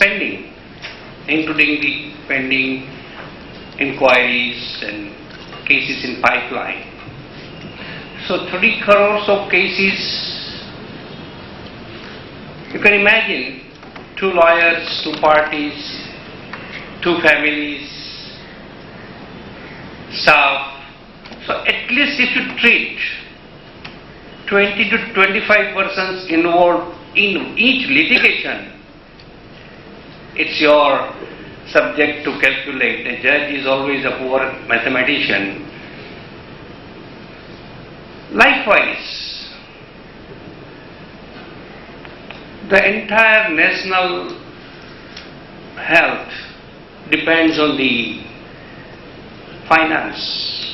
pending, including the pending inquiries and cases in pipeline. So 3 crores of cases. You can imagine 2 lawyers, 2 parties, 2 families, staff. So at least if you treat 20 to 25 persons involved in each litigation, it's your subject to calculate. The judge is always a poor mathematician. Likewise, the entire national health depends on the finance.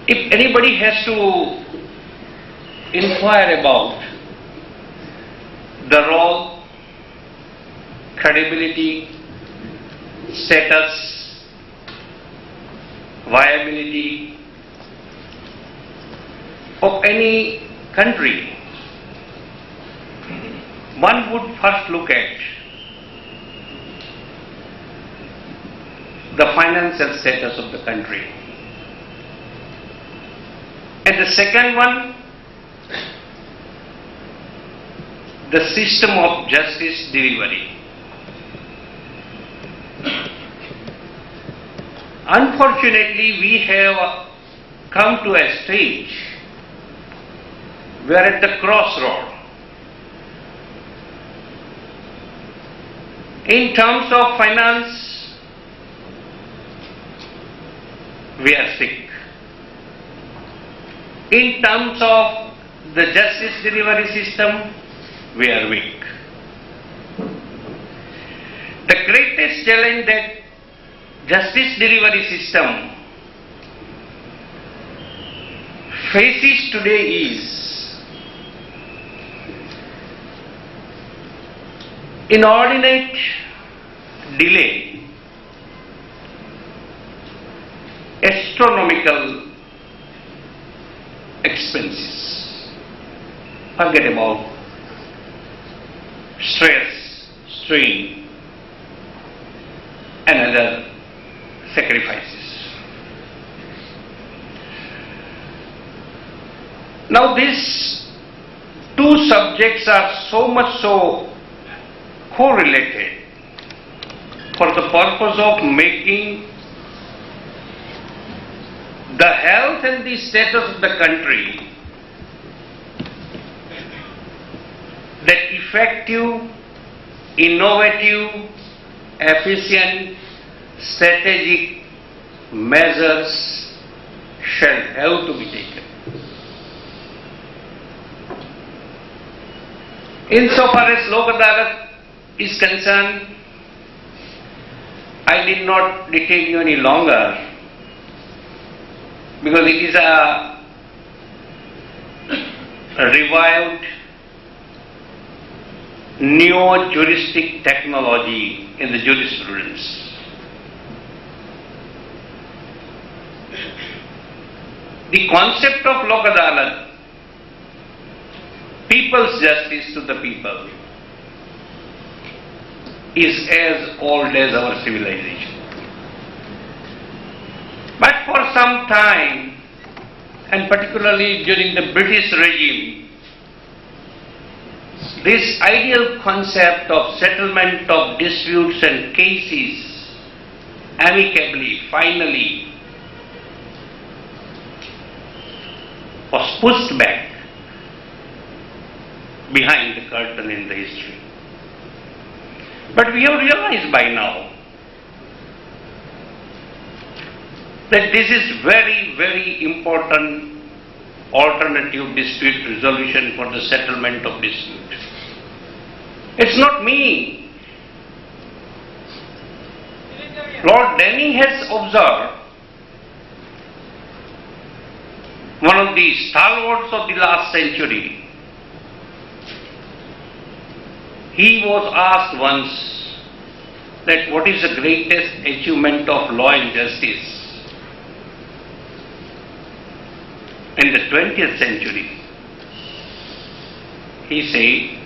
If anybody has to inquire about the role, credibility, status, viability of any country, one would first look at the financial status of the country. And the second one, the system of justice delivery. Unfortunately, we have come to a stage where at the crossroad. In terms of finance, we are sick. In terms of the justice delivery system, we are weak. The greatest challenge that justice delivery system faces today is inordinate delay, astronomical expenses. Forget about stress, strain, and other sacrifices. Now these 2 subjects are so much so correlated for the purpose of making the health and the status of the country that effective, innovative, efficient, strategic measures shall have to be taken. Insofar as Lok Adalat is concerned, I need not detain you any longer, because it is a revived neo-juristic technology in the jurisprudence. The concept of Lok Adalat, people's justice to the people, is as old as our civilization. But for some time, and particularly during the British regime, this ideal concept of settlement of disputes and cases amicably, finally, was pushed back behind the curtain in the history. But we have realized by now that this is very, very important alternative dispute resolution for the settlement of dispute. It's not me. Lord Denning has observed, one of the stalwarts of the last century. He was asked once that what is the greatest achievement of law and justice in the 20th century. he said,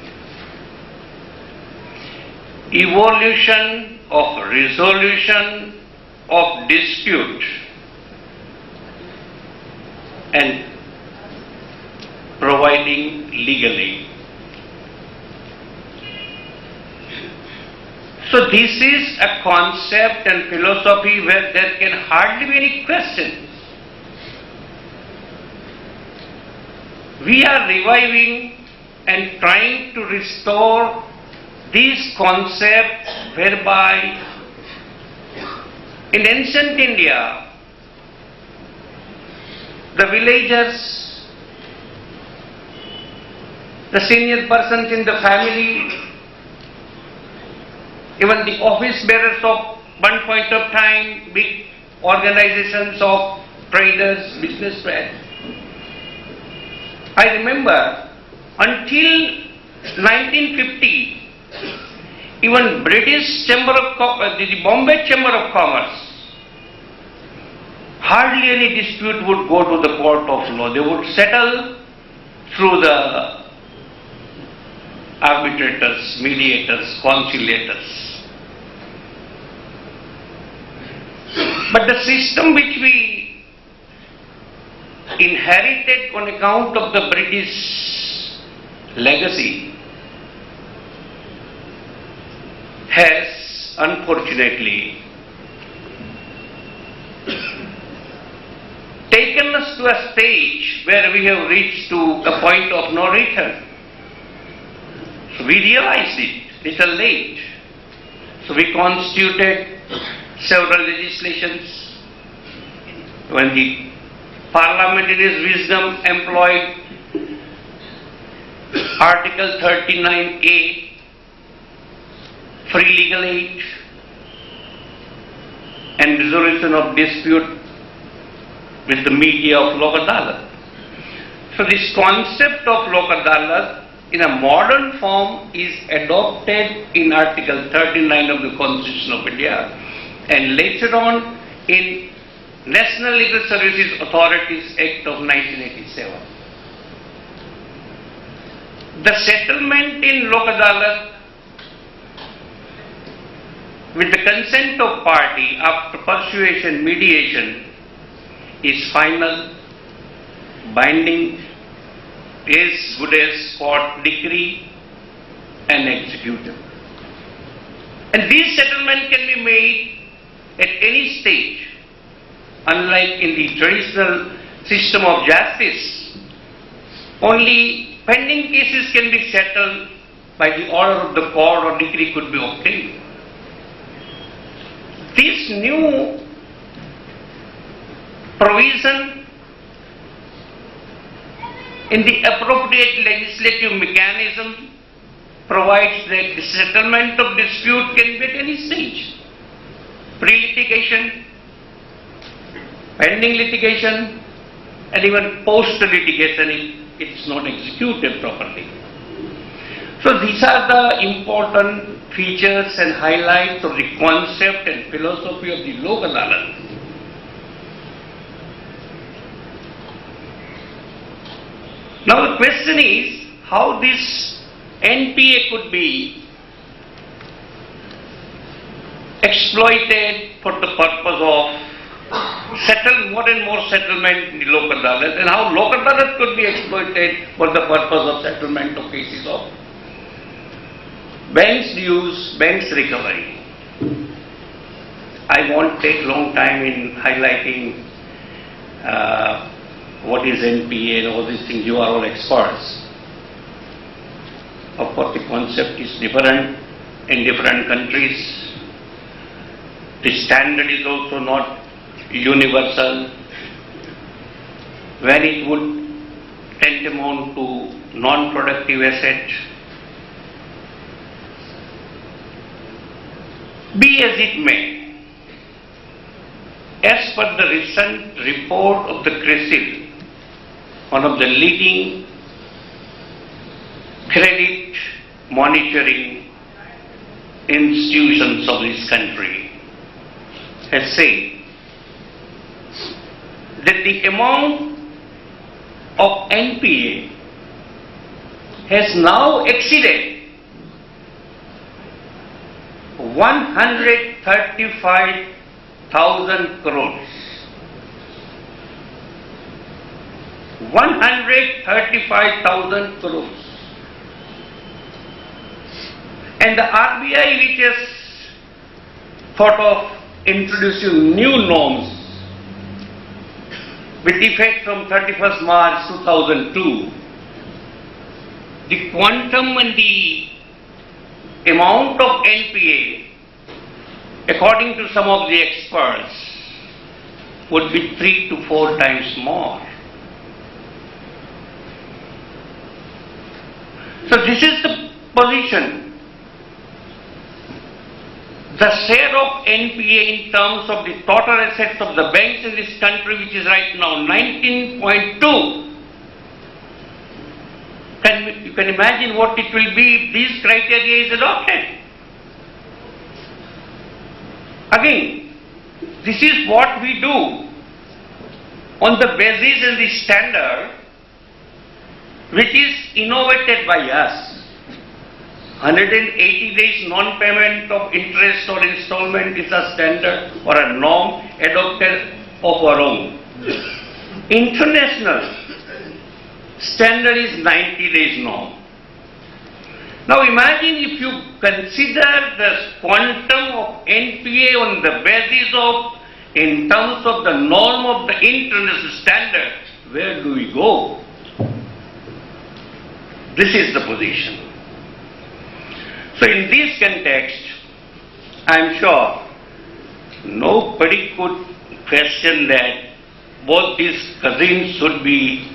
evolution of resolution of dispute and providing legal aid. So this is a concept and philosophy where there can hardly be any question. We are reviving and trying to restore these concepts whereby in ancient India, the villagers, the senior persons in the family, even the office bearers of one point of time, big organizations of traders, businessmen. I remember until 1950, even British Chamber of the Bombay Chamber of Commerce, hardly any dispute would go to the court of law. They would settle through the arbitrators, mediators, conciliators. But the system which we inherited on account of the British legacy has unfortunately taken us to a stage where we have reached to a point of no return. So we realized it little late. So we constituted several legislations. When the Parliament in its wisdom employed Article 39A, free legal aid and resolution of dispute with the media of Lok Adalat. So this concept of Lok Adalat in a modern form is adopted in Article 39 of the Constitution of India and later on in National Legal Services Authorities Act of 1987. The settlement in Lok Adalat with the consent of party after persuasion, mediation is final, binding, as good as court decree and executed. And this settlement can be made at any stage. Unlike in the traditional system of justice, only pending cases can be settled by the order of the court or decree could be obtained. This new provision in the appropriate legislative mechanism provides that the settlement of dispute can be at any stage. Pre-litigation, pending litigation, and even post-litigation if it is not executed properly. So these are the important features and highlights of the concept and philosophy of the Lok Adalat. Now the question is how this NPA could be exploited for the purpose of more and more settlement in the Lok Adalat, and how Lok Adalat could be exploited for the purpose of settlement of cases of banks' dues, banks' recovery. I won't take long time in highlighting what is NPA and all these things. You are all experts. Of course, the concept is different in different countries. The standard is also not universal. When it would tantamount to non-productive asset. Be as it may, as per the recent report of the CRISIL, one of the leading credit monitoring institutions of this country, has said that the amount of NPA has now exceeded 135,000 crores. 135,000 crores. And the RBI, which has thought of introducing new norms with effect from 31st March 2002, the quantum and the amount of NPA, according to some of the experts, would be 3 to 4 times more. So this is the position. The share of NPA in terms of the total assets of the banks in this country, which is right now 19.2, you can imagine what it will be if this criteria is adopted. Again, this is what we do on the basis and the standard which is innovated by us. 180 days non-payment of interest or installment is a standard or a norm adopted of our own. International standard is 90 days norm. Now imagine if you consider the quantum of NPA on the basis of, in terms of the norm of the international standard, where do we go? This is the position. So in this context, I am sure nobody could question that both these cousins should be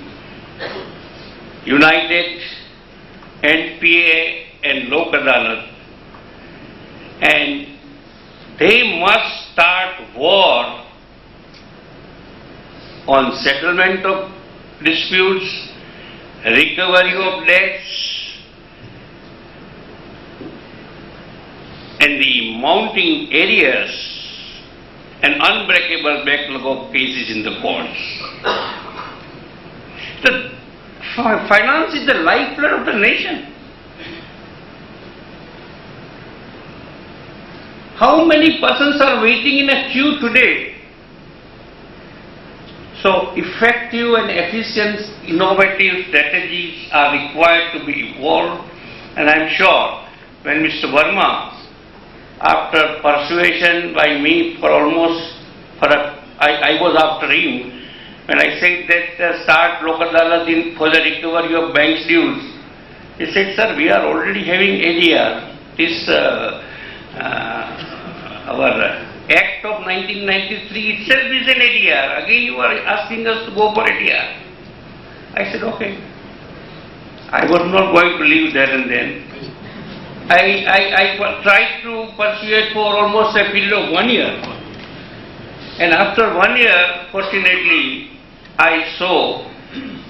united, NPA and Lok Adalat, and they must start war on settlement of disputes, recovery of debts, and the mounting arrears and unbreakable backlog of cases in the courts. The finance is the lifeblood of the nation. How many persons are waiting in a queue today? So effective and efficient innovative strategies are required to be evolved, and I am sure when Mr. Verma, after persuasion by me for almost, I was after him, when I said that start Lok Adalat for the recovery of banks' dues, he said, sir, we are already having ADR. This our Act of 1993 itself is an ADR. Again you are asking us to go for ADR. I said, okay. I was not going to leave there and then. I tried to persuade for almost a period of 1 year. And after 1 year, fortunately, I saw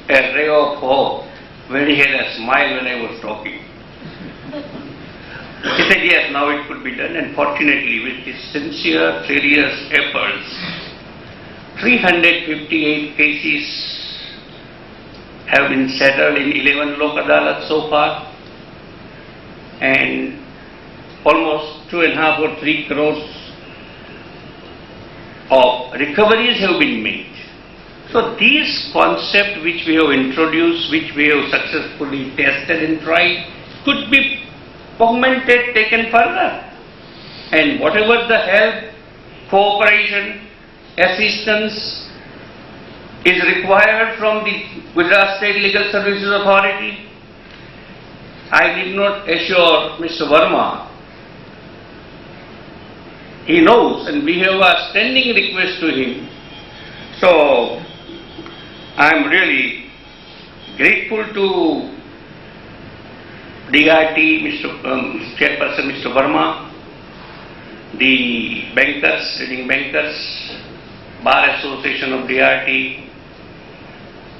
a ray of hope when he had a smile when I was talking. He said, yes, now it could be done. And fortunately, with his sincere, serious efforts, 358 cases have been settled in 11 Lok Adalat so far, and almost 2.5 or 3 crores of recoveries have been made. So these concepts which we have introduced, which we have successfully tested and tried, could be augmented, taken further. And whatever the help, cooperation, assistance is required from the Gujarat State Legal Services Authority, I did not assure Mr. Verma. He knows, and we have a standing request to him. So I am really grateful to DRT, Chairperson Mr. Verma, the bankers, leading bankers, Bar Association of DRT,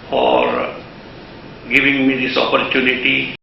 for giving me this opportunity.